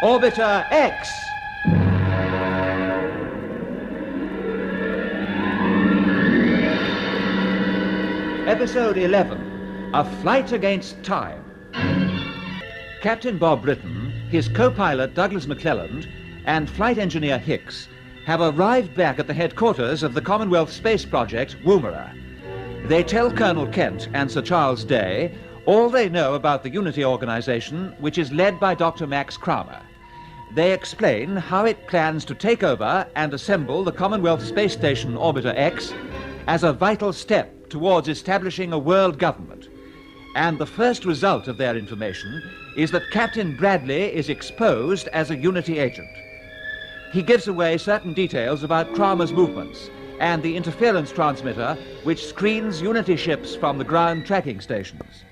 Orbiter X. Episode 11, A Flight Against Time. Captain Bob Britton, his co-pilot Douglas McClelland, and flight engineer Hicks have arrived back at the headquarters of the Commonwealth Space Project, Woomera. They tell Colonel Kent and Sir Charles Day all they know about the Unity organization, which is led by Dr. Max Kramer. They explain how it plans to take over and assemble the Commonwealth Space Station Orbiter X as a vital step towards establishing a world government. And the first result of their information is that Captain Bradley is exposed as a Unity agent. He gives away certain details about Kramer's movements and the interference transmitter which screens Unity ships from the ground tracking stations.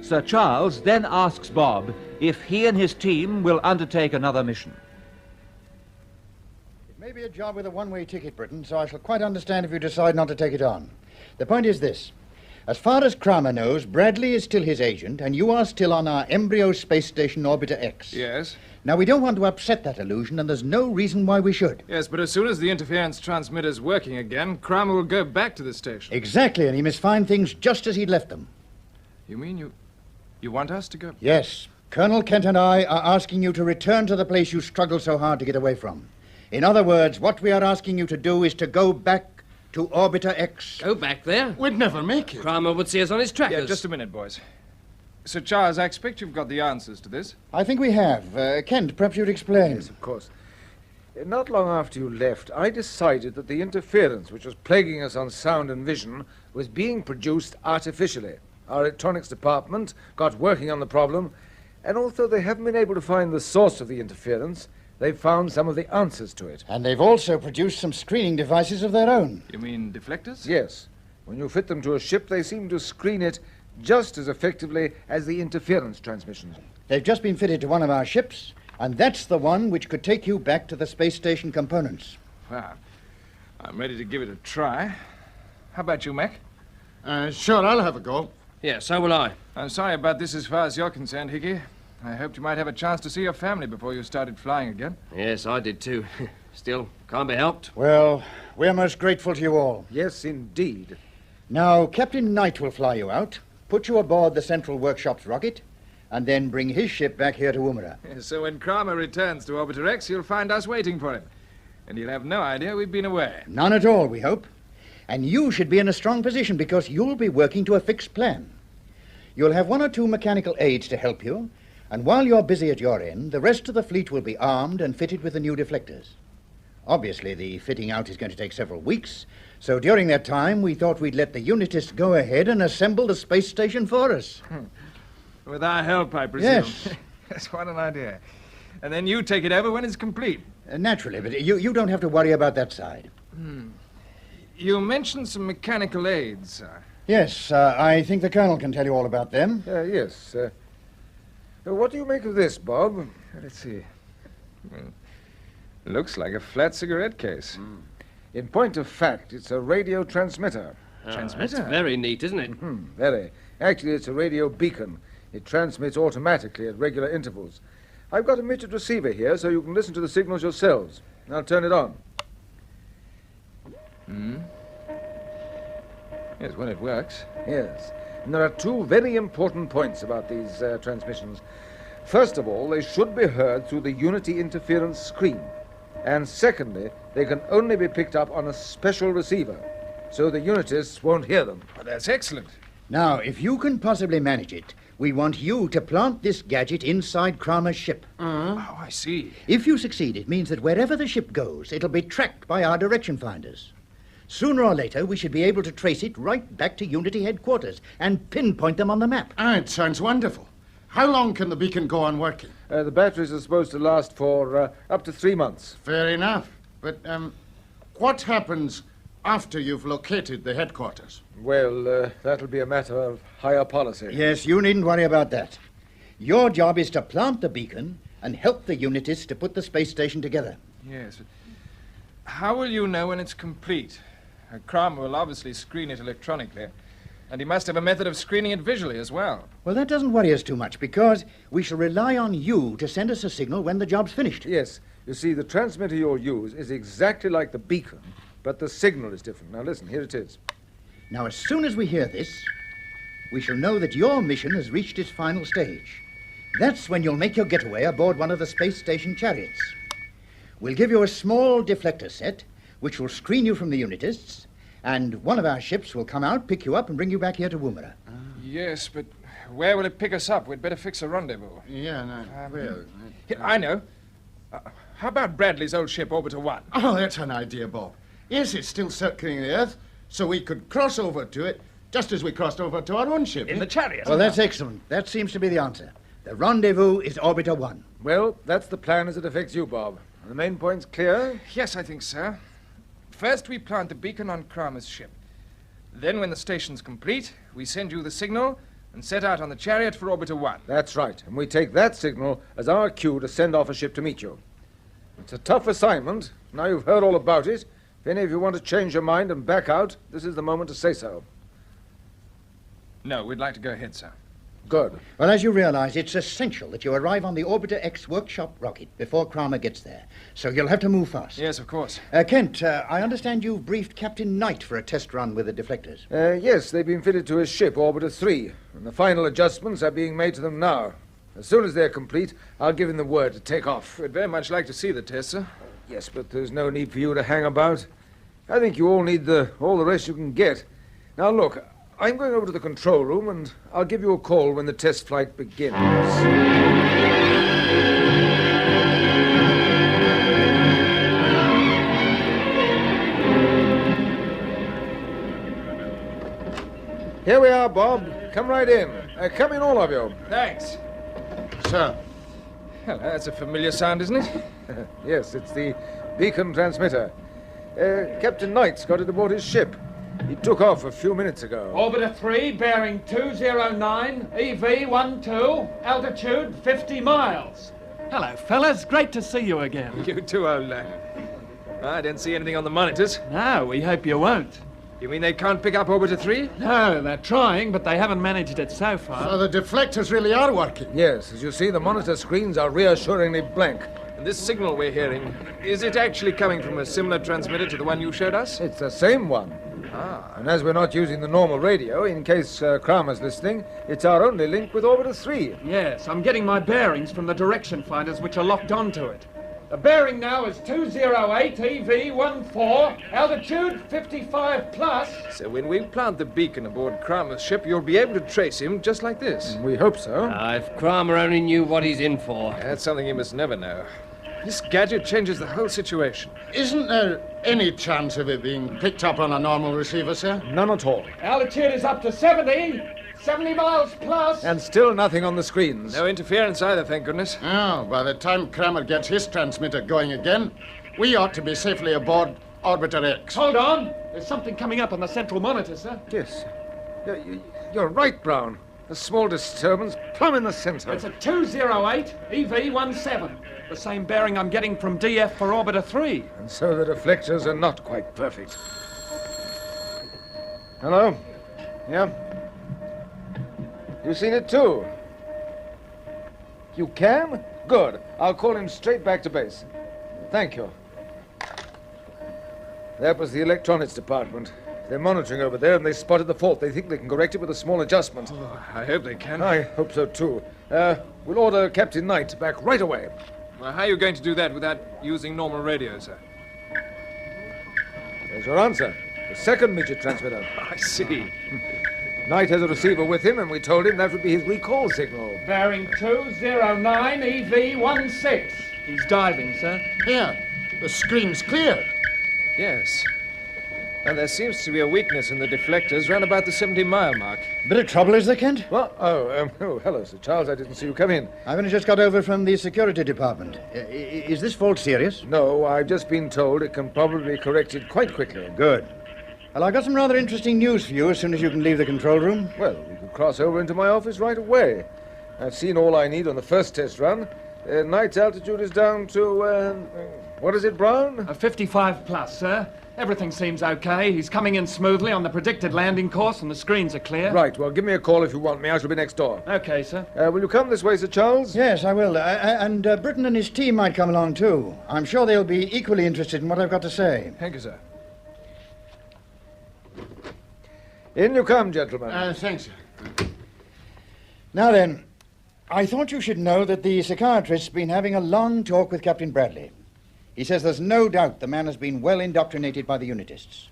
Sir Charles then asks Bob if he and his team will undertake another mission. It may be a job with a one-way ticket, Britain, so I shall quite understand if you decide not to take it on. The point is this. As far as Kramer knows, Bradley is still his agent, and you are still on our embryo space station Orbiter X. Yes. Now, we don't want to upset that illusion, and there's no reason why we should. Yes, but as soon as the interference transmitter's working again, Kramer will go back to the station. Exactly, and he must find things just as he'd left them. You mean you want us to go? Yes. Colonel Kent and I are asking you to return to the place you struggled so hard to get away from. In other words, what we are asking you to do is to go back to Orbiter X. Go back there? We'd never make it. Kramer would see us on his trackers. Yeah, just a minute, boys. Sir Charles, I expect you've got the answers to this. I think we have. Kent, perhaps you'd explain. Yes, of course. Not long after you left, I decided that the interference which was plaguing us on sound and vision was being produced artificially. Our electronics department got working on the problem, and although they haven't been able to find the source of the interference, they've found some of the answers to it. And they've also produced some screening devices of their own. You mean deflectors? Yes. When you fit them to a ship, they seem to screen it just as effectively as the interference transmissions. They've just been fitted to one of our ships, and that's the one which could take you back to the space station components. Well, I'm ready to give it a try. How about you, Mac? Sure, I'll have a go. Yeah, so will I. I'm sorry about this as far as you're concerned, Hickey. I hoped you might have a chance to see your family before you started flying again. Yes, I did too. Still, can't be helped. Well, we're most grateful to you all. Yes, indeed. Now, Captain Knight will fly you out, put you aboard the Central Workshop's rocket, and then bring his ship back here to Woomera. So when Kramer returns to Orbiter X, you'll find us waiting for him. And he'll have no idea we've been away. None at all, we hope. And you should be in a strong position because you'll be working to a fixed plan. You'll have one or two mechanical aids to help you, and while you're busy at your end, the rest of the fleet will be armed and fitted with the new deflectors. Obviously, the fitting out is going to take several weeks, so during that time, we thought we'd let the Unitists go ahead and assemble the space station for us. With our help, I presume. Yes. That's what an idea. And then you take it over when it's complete. Naturally, but you don't have to worry about that side. You mentioned some mechanical aids. Yes, I think the Colonel can tell you all about them. Yes. What do you make of this, Bob? Let's see. Looks like a flat cigarette case. In point of fact, it's a radio transmitter. That's very neat, isn't it? Very. Actually, it's a radio beacon. It transmits automatically at regular intervals. I've got a mitred receiver here, so you can listen to the signals yourselves. I'll turn it on. Yes, well, it works. Yes. And there are two very important points about these transmissions. First of all, they should be heard through the Unity interference screen. And secondly, they can only be picked up on a special receiver, so the Unitists won't hear them. Oh, that's excellent. Now, if you can possibly manage it, we want you to plant this gadget inside Kramer's ship. Oh, I see. If you succeed, it means that wherever the ship goes, it'll be tracked by our direction finders. Sooner or later, we should be able to trace it right back to Unity headquarters and pinpoint them on the map. It sounds wonderful. How long can the beacon go on working? The batteries are supposed to last for up to 3 months. Fair enough. But what happens after you've located the headquarters? Well, that'll be a matter of higher policy. Yes, you needn't worry about that. Your job is to plant the beacon and help the Unitists to put the space station together. Yes, but how will you know when it's complete? Kramer will obviously screen it electronically. And he must have a method of screening it visually as well. Well, that doesn't worry us too much, because we shall rely on you to send us a signal when the job's finished. Yes. You see, the transmitter you'll use is exactly like the beacon, but the signal is different. Now listen, here it is. Now, as soon as we hear this, we shall know that your mission has reached its final stage. That's when you'll make your getaway aboard one of the space station chariots. We'll give you a small deflector set, which will screen you from the unitists, and one of our ships will come out, pick you up, and bring you back here to Woomera. Yes, but where will it pick us up? We'd better fix a rendezvous. Yeah, no, well... I know. How about Bradley's old ship, Orbiter 1? Oh, that's an idea, Bob. Yes, it's still circling the Earth, so we could cross over to it just as we crossed over to our own ship. In the chariot? Well, that's excellent. That seems to be the answer. The rendezvous is Orbiter 1. Well, that's the plan as it affects you, Bob. The main point's clear? Yes, I think so. First, we plant the beacon on Kramer's ship. Then, when the station's complete, we send you the signal and set out on the chariot for Orbiter 1. That's right, and we take that signal as our cue to send off a ship to meet you. It's a tough assignment. Now you've heard all about it. If any of you want to change your mind and back out, this is the moment to say so. No, we'd like to go ahead, sir. Good. Well, as you realize, it's essential that you arrive on the Orbiter X workshop rocket before Kramer gets there. So you'll have to move fast. Yes, of course. Kent, I understand you've briefed Captain Knight for a test run with the deflectors. Yes, they've been fitted to his ship, Orbiter 3, and the final adjustments are being made to them now. As soon as they're complete, I'll give him the word to take off. We'd very much like to see the test, sir. Yes, but there's no need for you to hang about. I think you all need all the rest you can get. Now, look, I'm going over to the control room, and I'll give you a call when the test flight begins. Here we are, Bob. Come right in. Come in, all of you. Thanks. Sir. Well, that's a familiar sound, isn't it? Yes, it's the beacon transmitter. Captain Knight's got it aboard his ship. He took off a few minutes ago. Orbiter 3, bearing 209, EV12, altitude 50 miles. Hello, fellas. Great to see you again. You too, old lad. I don't see anything on the monitors. No, we hope you won't. You mean they can't pick up Orbiter 3? No, they're trying, but they haven't managed it so far. So the deflectors really are working. Yes, as you see, the monitor screens are reassuringly blank. And this signal we're hearing, is it actually coming from a similar transmitter to the one you showed us? It's the same one. Ah. And as we're not using the normal radio, in case Kramer's listening, it's our only link with Orbiter 3. Yes, I'm getting my bearings from the direction finders which are locked onto it. The bearing now is 208 EV14, altitude 55 plus. So when we plant the beacon aboard Kramer's ship, you'll be able to trace him just like this. We hope so. If Kramer only knew what he's in for. That's something he must never know. This gadget changes the whole situation. Isn't there any chance of it being picked up on a normal receiver, sir? None at all. Altitude is up to 70 miles plus. And still nothing on the screens. No interference either, thank goodness. Oh, by the time Kramer gets his transmitter going again, we ought to be safely aboard Orbiter X. Hold on. There's something coming up on the central monitor, sir. Yes. You're right, Brown. A small disturbance plumb in the center. It's a 208 EV17. The same bearing I'm getting from DF for Orbiter 3. And so the deflectors are not quite perfect. Hello? Yeah? You seen it too? You can? Good. I'll call him straight back to base. Thank you. That was the electronics department. They're monitoring over there, and they spotted the fault. They think they can correct it with a small adjustment. Oh, I hope they can. I hope so, too. We'll order Captain Knight back right away. Well, how are you going to do that without using normal radio, sir? There's your answer. The second midget transmitter. I see. Knight has a receiver with him, and we told him that would be his recall signal. Bearing 209 EV16. He's diving, sir. Here, the screen's cleared. Yes. And there seems to be a weakness in the deflectors round about the 70-mile mark. Bit of trouble, is there, Kent? Well, hello, Sir Charles. I didn't see you come in. I've only just got over from the security department. Is this fault serious? No, I've just been told it can probably be corrected quite quickly. Good. Well, I've got some rather interesting news for you as soon as you can leave the control room. Well, we could cross over into my office right away. I've seen all I need on the first test run. Knight's altitude is down to, what is it, Brown? 55 plus, sir. Everything seems okay. He's coming in smoothly on the predicted landing course and the screens are clear. Right, well, give me a call if you want me. I shall be next door. Okay, sir. Will you come this way, Sir Charles? Yes, I will. And Britton and his team might come along, too. I'm sure they'll be equally interested in what I've got to say. Thank you, sir. In you come, gentlemen. Thanks, sir. Now then, I thought you should know that the psychiatrist's been having a long talk with Captain Bradley. He says there's no doubt the man has been well indoctrinated by the Unitists.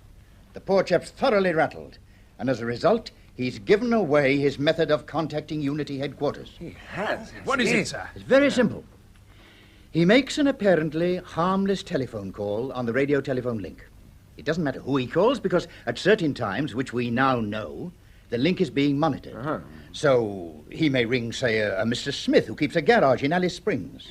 The poor chap's thoroughly rattled, and as a result, he's given away his method of contacting Unity headquarters. He has. What is it, sir? It's very simple. He makes an apparently harmless telephone call on the radio telephone link. It doesn't matter who he calls, because at certain times, which we now know, the link is being monitored. Uh-huh. So he may ring, say, a Mr. Smith who keeps a garage in Alice Springs.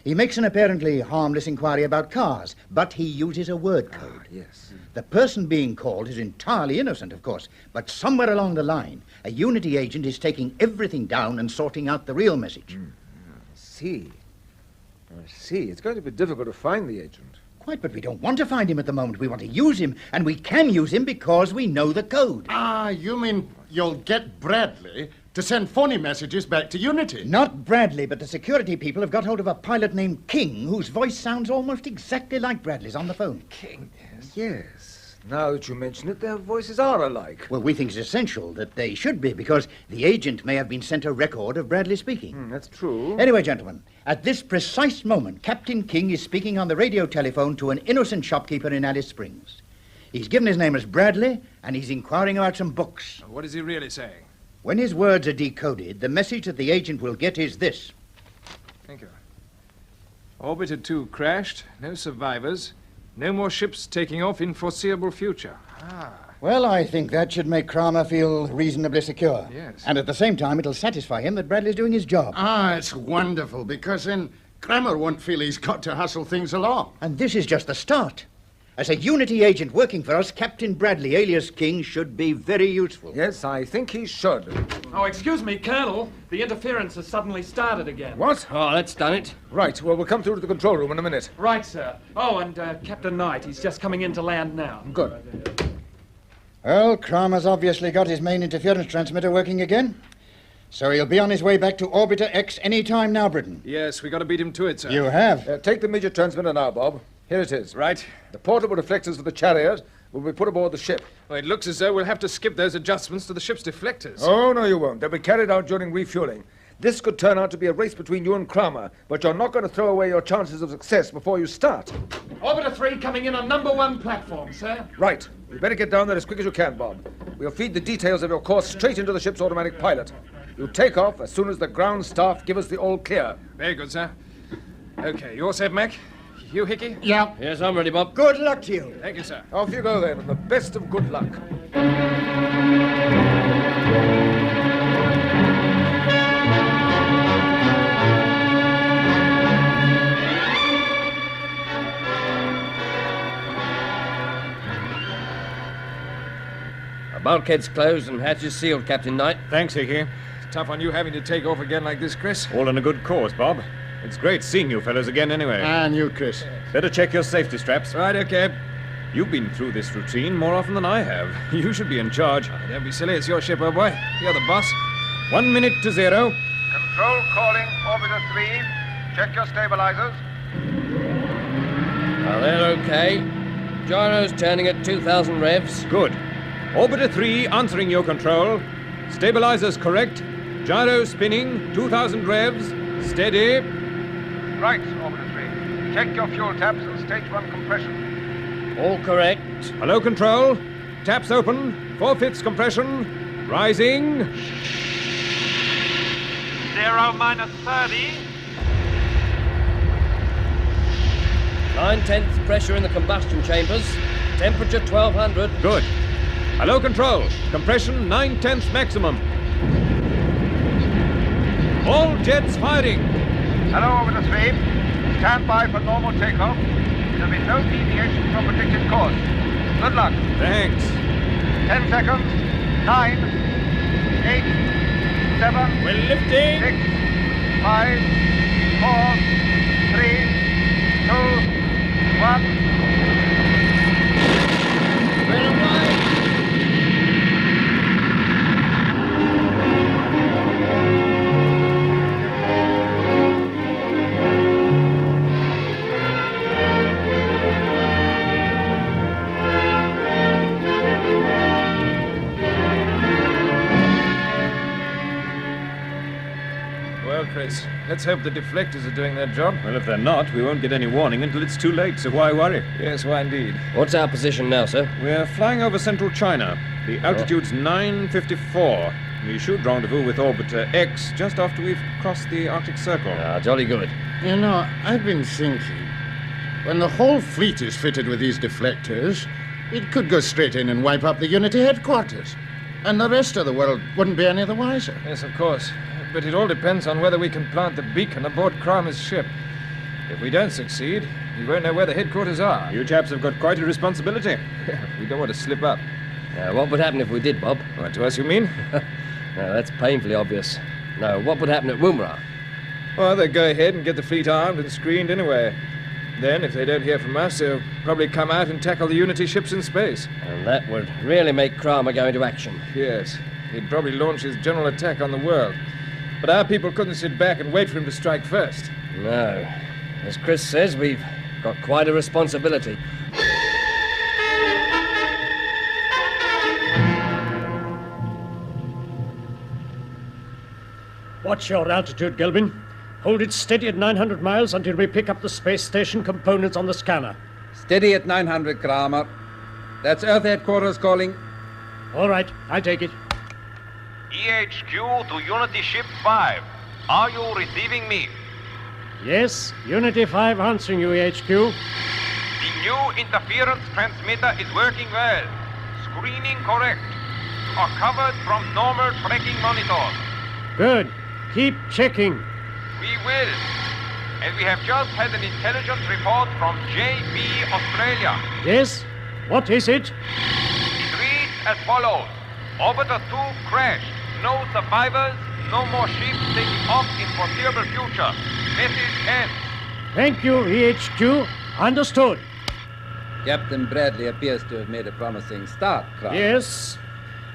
He makes an apparently harmless inquiry about cars, but he uses a word code. Yes. The person being called is entirely innocent, of course, but somewhere along the line, a Unity agent is taking everything down and sorting out the real message. I see. It's going to be difficult to find the agent. Quite, but we don't want to find him at the moment. We want to use him, and we can use him because we know the code. Ah, you mean you'll get Bradley to send phony messages back to Unity? Not Bradley, but the security people have got hold of a pilot named King, whose voice sounds almost exactly like Bradley's on the phone. King, yes. Yes. Now that you mention it, their voices are alike. Well, we think it's essential that they should be, because the agent may have been sent a record of Bradley speaking. That's true. Anyway, gentlemen, at this precise moment, Captain King is speaking on the radio telephone to an innocent shopkeeper in Alice Springs. He's given his name as Bradley, and he's inquiring about some books. What is he really saying? When his words are decoded, the message that the agent will get is this. Thank you. Orbiter 2 crashed. No survivors. No more ships taking off in foreseeable future. Well, I think that should make Kramer feel reasonably secure. Yes. And at the same time, it'll satisfy him that Bradley's doing his job. Ah, it's wonderful, because then Kramer won't feel he's got to hustle things along. And this is just the start. As a Unity agent working for us, Captain Bradley, alias King, should be very useful. Yes, I think he should. Oh, excuse me, Colonel. The interference has suddenly started again. What? Oh, that's done it. Right, well, we'll come through to the control room in a minute. Right, sir. Oh, and Captain Knight, he's just coming in to land now. Good. Well, Kramer's obviously got his main interference transmitter working again. So he'll be on his way back to Orbiter X any time now, Britain. Yes, we got to beat him to it, sir. You have. Take the midget transmitter now, Bob. Here it is. Right. The portable reflectors for the chariot will be put aboard the ship. Well, it looks as though we'll have to skip those adjustments to the ship's deflectors. Oh, no, you won't. They'll be carried out during refueling. This could turn out to be a race between you and Kramer, but you're not going to throw away your chances of success before you start. Orbiter 3 coming in on number 1 platform, sir. Right. You better get down there as quick as you can, Bob. We'll feed the details of your course straight into the ship's automatic pilot. You take off as soon as the ground staff give us the all clear. Very good, sir. Okay, you all set, Mac? You, Hickey? Yeah. Yes, I'm ready, Bob. Good luck to you. Thank you, sir. Off you go then, and the best of good luck. Bulkheads closed and hatches sealed, Captain Knight. Thanks, Hickey. Tough on you having to take off again like this, Chris. All in a good cause, Bob. It's great seeing you fellows again anyway. And you, Chris. Better check your safety straps. Right, okay. You've been through this routine more often than I have. You should be in charge. Don't be silly, it's your ship, old boy. You're the boss. 1 minute to 0. Control calling Orbiter 3. Check your stabilizers. Oh, they're okay. Gyro's turning at 2,000 revs. Good. Orbiter 3 answering your control. Stabilizers correct. Gyro spinning, 2,000 revs. Steady. Right, Orbiter 3. Check your fuel taps and stage 1 compression. All correct. Hello, control. Taps open. 4/5 compression. Rising. 0 minus 30. 9/10 pressure in the combustion chambers. Temperature 1200. Good. Hello, control. Compression 9/10 maximum. All jets firing. Hello, Orbiter 3. Stand by for normal takeoff. There'll be no deviation from predicted course. Good luck. Thanks. 10 seconds. 9, 8, 7, We're lifting. 6, 5, 4, 3, 2, 1. Chris. Let's hope the deflectors are doing their job. Well, if they're not, we won't get any warning until it's too late, so why worry? Yes, why indeed. What's our position now, sir? We're flying over central China. The altitude's 954. We should rendezvous with Orbiter X just after we've crossed the Arctic Circle. Ah, jolly good. You know, I've been thinking, when the whole fleet is fitted with these deflectors, it could go straight in and wipe up the Unity headquarters. And the rest of the world wouldn't be any the wiser. Yes, of course. But it all depends on whether we can plant the beacon aboard Kramer's ship. If we don't succeed, we won't know where the headquarters are. You chaps have got quite a responsibility. We don't want to slip up. What would happen if we did, Bob? What, to us, you mean? No, that's painfully obvious. No, what would happen at Woomera? Well, they'll go ahead and get the fleet armed and screened anyway. Then, if they don't hear from us, they'll probably come out and tackle the Unity ships in space. And that would really make Kramer go into action. Yes, he'd probably launch his general attack on the world. But our people couldn't sit back and wait for him to strike first. No. As Chris says, we've got quite a responsibility. Watch your altitude, Gelbin. Hold it steady at 900 miles until we pick up the space station components on the scanner. Steady at 900, Kramer. That's Earth headquarters calling. All right, I take it. EHQ to Unity Ship 5. Are you receiving me? Yes, Unity 5 answering you, HQ. The new interference transmitter is working well. Screening correct. You are covered from normal tracking monitors. Good. Keep checking. We will. And we have just had an intelligence report from JB Australia. Yes? What is it? It reads as follows. Orbiter 2 crashed. No survivors, no more ships taking off in foreseeable future. Message ends. Thank you, EHQ. Understood. Captain Bradley appears to have made a promising start, Kramer. Yes,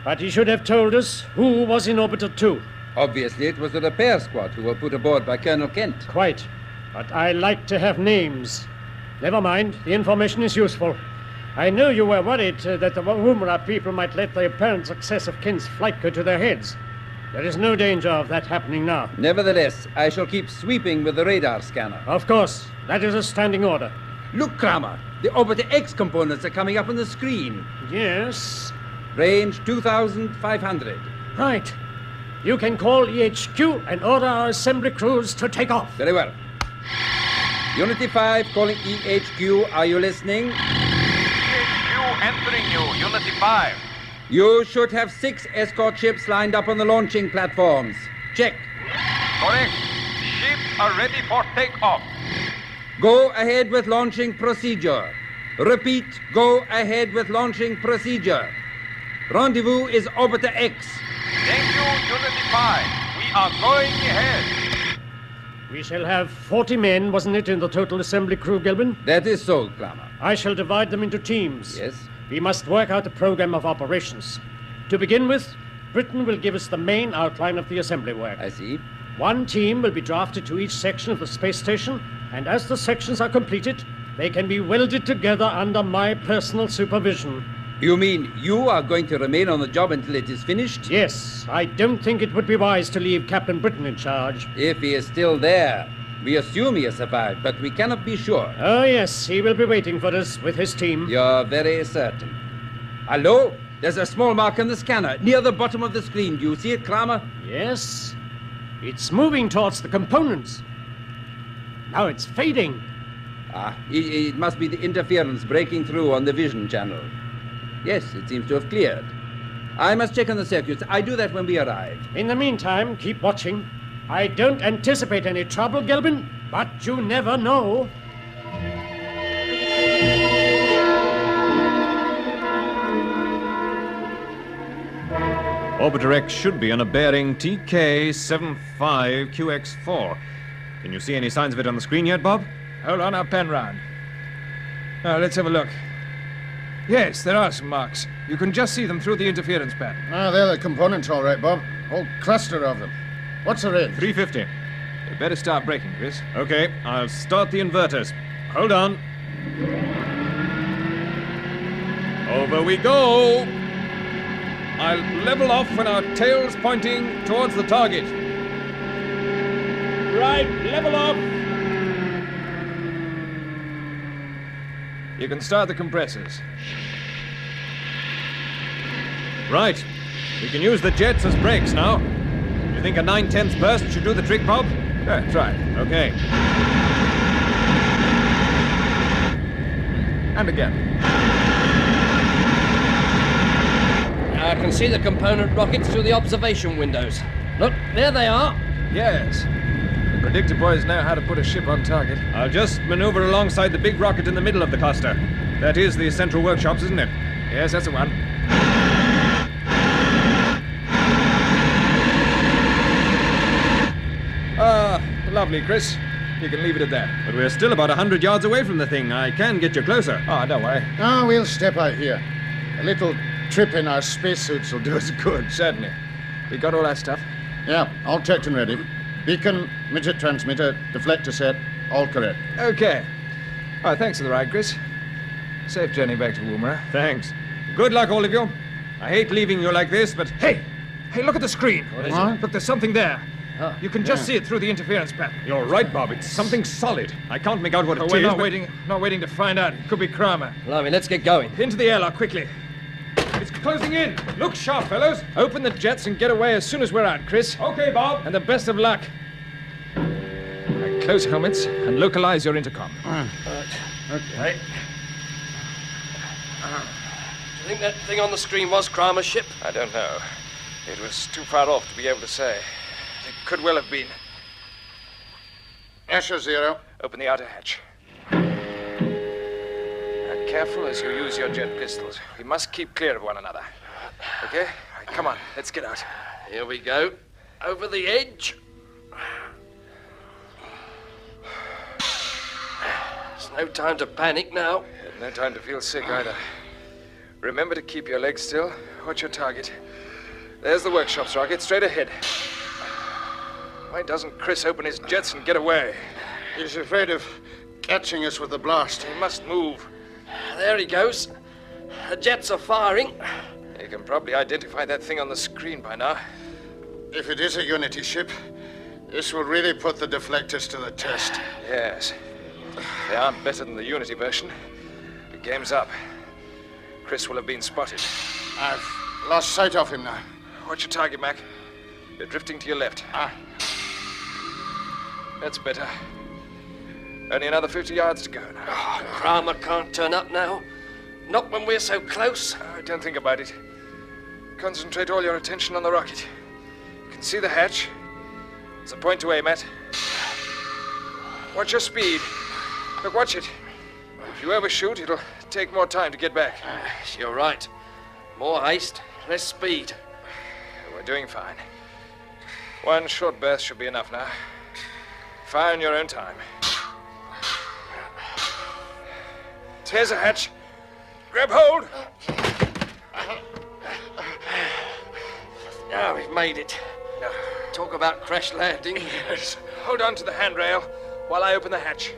but he should have told us who was in Orbiter 2. Obviously, it was the repair squad who were put aboard by Colonel Kent. Quite. But I like to have names. Never mind, the information is useful. I know you were worried that the Woomera people might let the apparent success of Kent's flight go to their heads. There is no danger of that happening now. Nevertheless, I shall keep sweeping with the radar scanner. Of course. That is a standing order. Look, Kramer. The Orbiter X components are coming up on the screen. Yes. Range 2,500. Right. You can call EHQ and order our assembly crews to take off. Very well. Unity 5 calling EHQ. Are you listening? EHQ answering you, Unity 5. You should have 6 escort ships lined up on the launching platforms. Check. Correct. Ships are ready for takeoff. Go ahead with launching procedure. Repeat, go ahead with launching procedure. Rendezvous is Orbiter X. Thank you, Unity 5. We are going ahead. We shall have 40 men, wasn't it, in the total assembly crew, Gilbin? That is so, Kramer. I shall divide them into teams. Yes. We must work out a program of operations. To begin with, Britain will give us the main outline of the assembly work. I see. One team will be drafted to each section of the space station, and as the sections are completed, they can be welded together under my personal supervision. You mean you are going to remain on the job until it is finished? Yes, I don't think it would be wise to leave Captain Britain in charge. If he is still there. We assume he has survived, but we cannot be sure. Oh, yes, he will be waiting for us with his team. You're very certain. Hello? There's a small mark on the scanner, near the bottom of the screen. Do you see it, Kramer? Yes. It's moving towards the components. Now it's fading. It must be the interference breaking through on the vision channel. Yes, it seems to have cleared. I must check on the circuits. I do that when we arrive. In the meantime, keep watching. I don't anticipate any trouble, Gelbin, but you never know. Orbiter X should be on a bearing TK75QX4. Can you see any signs of it on the screen yet, Bob? Hold on, I'll pan round. Now, let's have a look. Yes, there are some marks. You can just see them through the interference band. They're the components, all right, Bob. Whole cluster of them. What's the range? 350. You better start braking, Chris. Okay, I'll start the inverters. Hold on. Over we go. I'll level off when our tail's pointing towards the target. right, level off. You can start the compressors. Right. We can use the jets as brakes now. You think a 9/10 burst should do the trick, Bob? Yeah, try it. Okay. And again. I can see the component rockets through the observation windows. Look, there they are. Yes. The predictor boys know how to put a ship on target. I'll just maneuver alongside the big rocket in the middle of the cluster. That is the central workshops, isn't it? Yes, that's the one. Lovely, Chris. You can leave it at that. But we're still about 100 yards away from the thing. I can get you closer. Oh, don't worry. Oh, we'll step out here. A little trip in our spacesuits will do us good. Certainly. We got all that stuff? Yeah, all checked and ready. Beacon, midget transmitter, deflector set, all correct. Okay. Oh, thanks for the ride, Chris. Safe journey back to Woomera. Thanks. Good luck, all of you. I hate leaving you like this, but... Hey! Hey, look at the screen. What is What? Look, there's something there. Oh. You can just see it through the interference pattern. You're right, Bob. It's something solid. I can't make out what it is. We're not but- not waiting to find out. It could be Kramer. Blimey, let's get going. Into the airlock, quickly. It's closing in. Look sharp, fellows. Open the jets and get away as soon as we're out, Chris. Okay, Bob. And the best of luck. Now, close helmets and localize your intercom. Okay. Do you think that thing on the screen was Kramer's ship? I don't know. It was too far off to be able to say. It could well have been. Escher 0. Open the outer hatch. Now, careful as you use your jet pistols. We must keep clear of one another. Okay? All right, come on, let's get out. Here we go. Over the edge. There's no time to panic now. And no time to feel sick either. Remember to keep your legs still. Watch your target. There's the workshop's rocket, straight ahead. Why doesn't Chris open his jets and get away? He's afraid of catching us with the blast. He must move. There he goes. The jets are firing. You can probably identify that thing on the screen by now. If it is a Unity ship, this will really put the deflectors to the test. Yes. They aren't better than the Unity version. The game's up. Chris will have been spotted. I've lost sight of him now. Watch your target, Mac. You're drifting to your left. That's better. Only another 50 yards to go now. Oh, Kramer can't turn up now. Not when we're so close. Don't think about it. Concentrate all your attention on the rocket. You can see the hatch. There's a point to aim at. Watch your speed. Look, watch it. If you overshoot, it'll take more time to get back. You're right. More haste, less speed. We're doing fine. One short burst should be enough now. Fire in your own time. Here's a hatch. Grab hold. Now we've made it. Talk about crash landing. Yes. Hold on to the handrail while I open the hatch.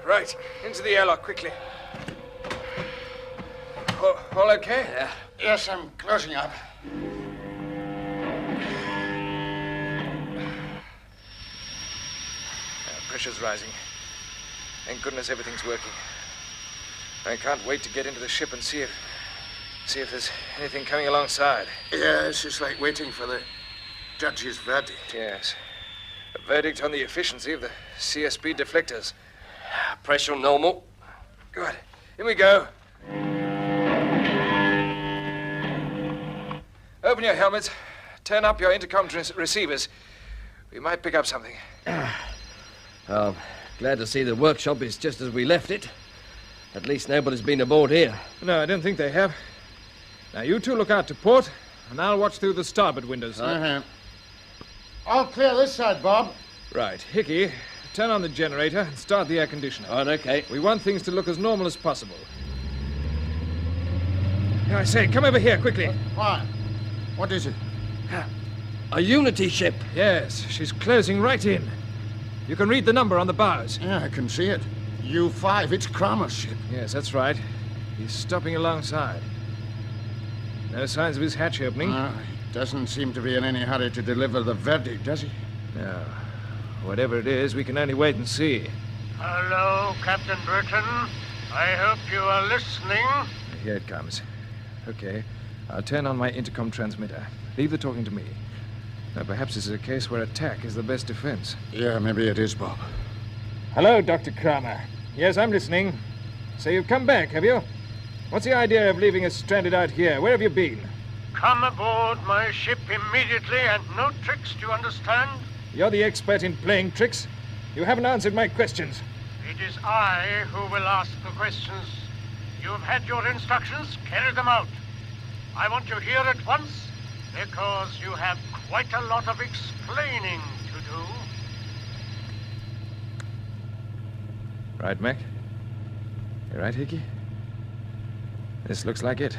Right, into the airlock, quickly. All okay? Yeah. Yes, I'm closing up. Pressure's rising. Thank goodness everything's working. I can't wait to get into the ship and see if there's anything coming alongside. Yeah, it's just like waiting for the judge's verdict. Yes. A verdict on the efficiency of the CSP deflectors. Pressure normal. Good. In we go. Open your helmets. Turn up your intercom receivers. We might pick up something. Oh, glad to see the workshop is just as we left it. At least nobody's been aboard here. No, I don't think they have. Now, you two look out to port, and I'll watch through the starboard windows. All clear this side, Bob. Right. Hickey, turn on the generator and start the air conditioner. All right, okay. We want things to look as normal as possible. Now, I say, come over here, quickly. Why? What is it? A Unity ship. Yes, she's closing right in. You can read the number on the bows. Yeah, I can see it. U5, it's Kramer's ship. Yes, that's right. He's stopping alongside. No signs of his hatch opening. Doesn't seem to be in any hurry to deliver the verdict, does he? No. Whatever it is, we can only wait and see. Hello, Captain Burton. I hope you are listening. Here it comes. Okay, I'll turn on my intercom transmitter. Leave the talking to me. Now, perhaps this is a case where attack is the best defense. Yeah, maybe it is, Bob. Hello, Dr. Kramer. Yes, I'm listening. So you've come back, have you? What's the idea of leaving us stranded out here? Where have you been? Come aboard my ship immediately, and no tricks, do you understand? You're the expert in playing tricks. You haven't answered my questions. It is I who will ask the questions. You have had your instructions, carry them out. I want you here at once, because you have quite a lot of explaining to do. Right, Mac? You right, Hickey? This looks like it.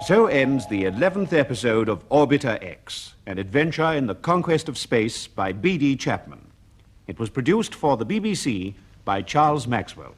So ends the 11th episode of Orbiter X, an adventure in the conquest of space by B.D. Chapman. It was produced for the BBC by Charles Maxwell.